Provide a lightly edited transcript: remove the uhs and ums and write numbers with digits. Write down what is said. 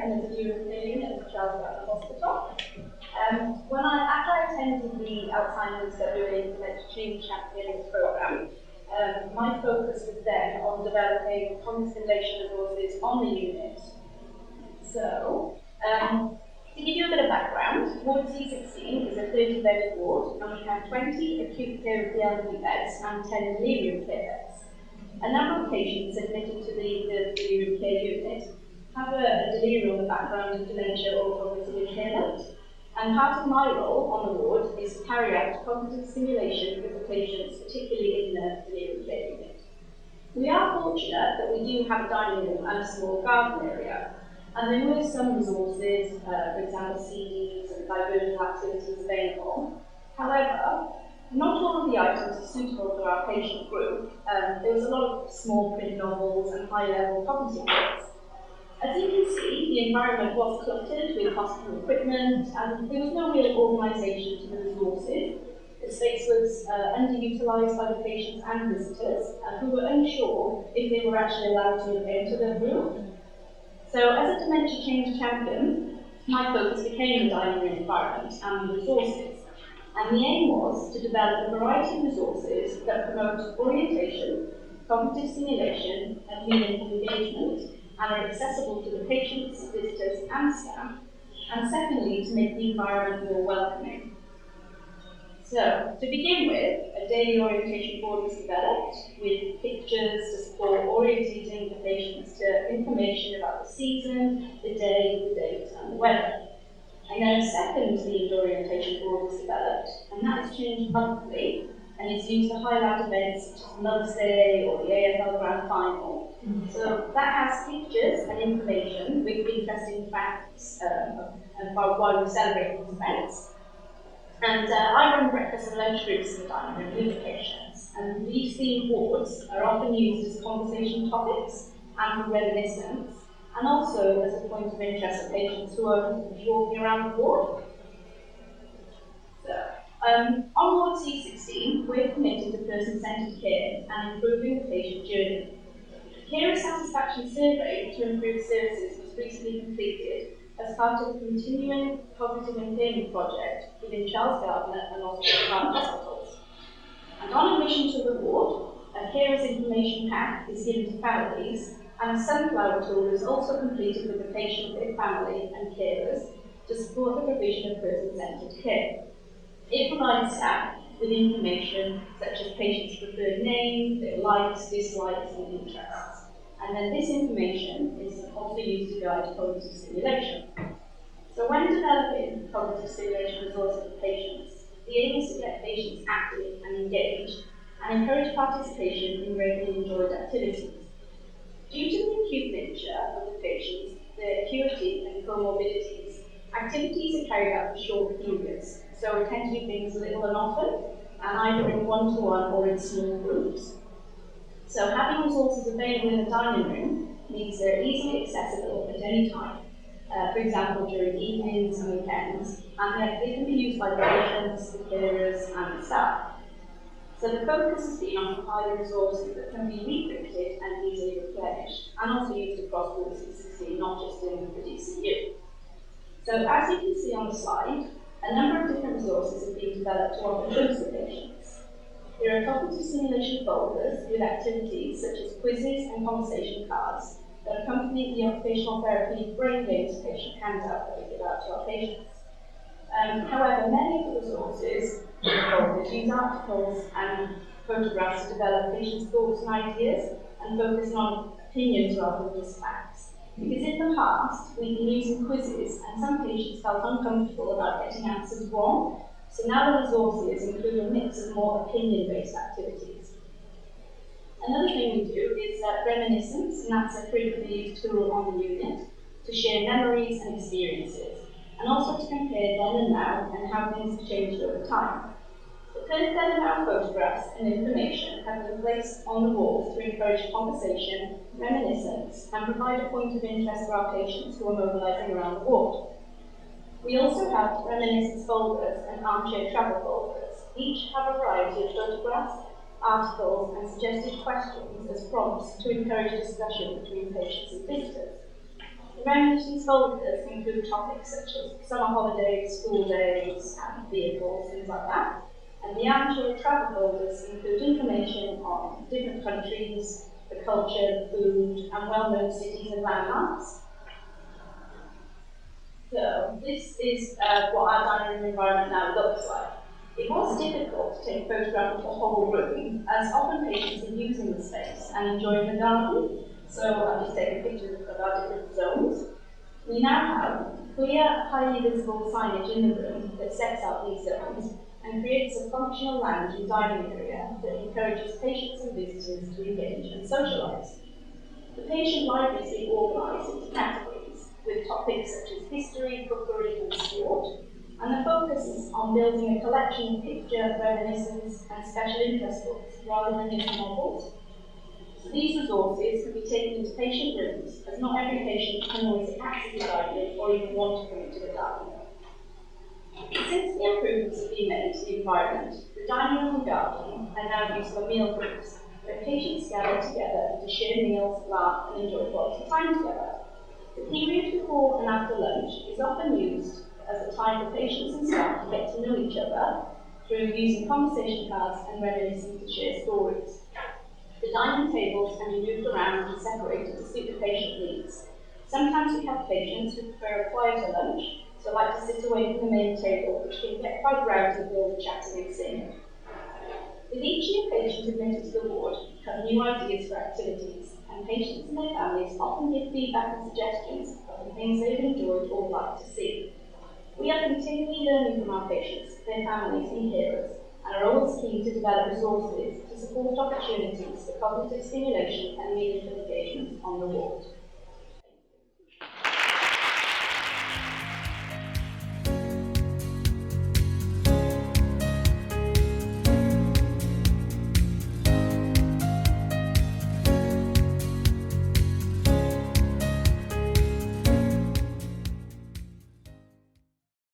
and the Delirium Care Unit at Gairdner Hospital. After I attended the Alzheimer's Dementia Champion programme, my focus was then on developing cognitive stimulation resources on the unit. So, to give you a bit of background, Ward C16 is a 30-bed ward, and we have 20 acute care of the elderly beds and 10 delirium care beds. A number of patients admitted to the Delirium Care Unit have a delirium with a background of dementia or cognitive impairment, and part of my role on the ward is to carry out cognitive stimulation with the patients, particularly in the Delirium Care Unit. We are fortunate that we do have a dining room and a small garden area, and there were some resources, for example CDs and diversional activities available. However, not all of the items are suitable for our patient group. There was a lot of small print novels and high-level cognitive books. As you can see, the environment was cluttered with hospital equipment, and there was no real organisation to the resources. The space was underutilised by the patients and visitors, who were unsure if they were actually allowed to enter the room. So, as a dementia change champion, my focus became the dining room environment and the resources. And the aim was to develop a variety of resources that promote orientation, cognitive stimulation, and meaningful engagement, and are accessible to the patients, visitors, and staff, and secondly, to make the environment more welcoming. So, to begin with, a daily orientation board was developed with pictures to support orientating the patients to information about the season, the day, the date, and the weather. And then a second themed orientation board was developed, and that is changed monthly, and it's used to highlight events such as Mother's Day or the AFL Grand Final. So that has pictures and information with interesting facts about why we celebrate these events. And I run breakfast and lunch groups in the dining room with the patients, and these themed boards are often used as conversation topics and for reminiscence, and also as a point of interest for patients who are walking around the ward. So, on Ward C16, we're committed to person-centred care and improving the patient journey. The Carer Satisfaction Survey to improve services was recently completed as part of the continuing cognitive impairment project within Charles Gairdner and Osborne Park hospitals. And on admission to the ward, a carer's information pack is given to families, and a sunflower tour is also completed with the patient, their family, and carers to support the provision of person-centred care. It provides staff with information such as patients' preferred name, their likes, dislikes, and interests. And then this information is also used to guide cognitive stimulation. So when developing cognitive stimulation resources for patients, the aim is to get patients active and engaged and encourage participation in regularly enjoyed activities. Due to the acute nature of the patients, their acuity and comorbidities, activities are carried out for short periods, so we tend to do things little and often, and either in one-to-one or in small groups. So having resources available in the dining room means they're easily accessible at any time, for example during evenings and weekends, and that they can be used by patients, the carers, and the staff. So the focus has been on providing resources that can be reprinted and easily replenished, and also used across Ward C16, not just in the DCU. So as you can see on the slide, a number of different resources have been developed to offer choice to patients. There are cognitive stimulation folders with activities such as quizzes and conversation cards that accompany the occupational therapy brain games patient handout that we give out to our patients. However, many of the resources in the folders use articles and photographs to develop patients' thoughts and ideas and focus on opinions rather than just facts. Because in the past, we've been using quizzes and some patients felt uncomfortable about getting answers wrong. So now the resources include a mix of more opinion-based activities. Another thing we do is reminiscence, and that's a frequently used tool on the unit to share memories and experiences, and also to compare then and now and how things have changed over time. The then and now photographs and information have been placed on the walls to encourage conversation, reminiscence, and provide a point of interest for our patients who are mobilising around the ward. We also have reminiscence folders and armchair travel folders. Each have a variety of photographs, articles, and suggested questions as prompts to encourage discussion between patients and visitors. The reminiscence folders include topics such as summer holidays, school days, and vehicles, things like that. And the amateur travel folders include information on different countries, the culture, food, and well-known cities and landmarks. So this is what our dining room environment now looks like. It was difficult to take a photograph of the whole room, as often patients are using the space and enjoying the garden. So I've just taken pictures of our different zones. We now have clear, highly visible signage in the room that sets out these zones and creates a functional lounge and dining area that encourages patients and visitors to engage and socialise. The patient library is being organised into categories, with topics such as history, cookery, and sport, and the focus is on building a collection of picture, reminiscence, and special interest books rather than just novels. These resources can be taken into patient rooms, as not every patient can always access the library or even want to come into the garden. Since the improvements have been made to the environment, the dining room and garden are now used for meal groups, where patients gather together to share meals, laugh, and enjoy quality time together. The period before and after lunch is often used as a time for patients and staff to get to know each other through using conversation cards and reminiscing to share stories. The dining tables can be moved around and separated to suit the patient needs. Sometimes we have patients who prefer a quieter lunch, so like to sit away from the main table, which can get quite rowdy with all the chatting and singing. With each new patient admitted to the ward, come new ideas for activities, and patients and their families often give feedback and suggestions of the things they've enjoyed or like to see. We are continually learning from our patients, their families and carers, and are always keen to develop resources to support opportunities for cognitive stimulation and meaningful engagement on the ward.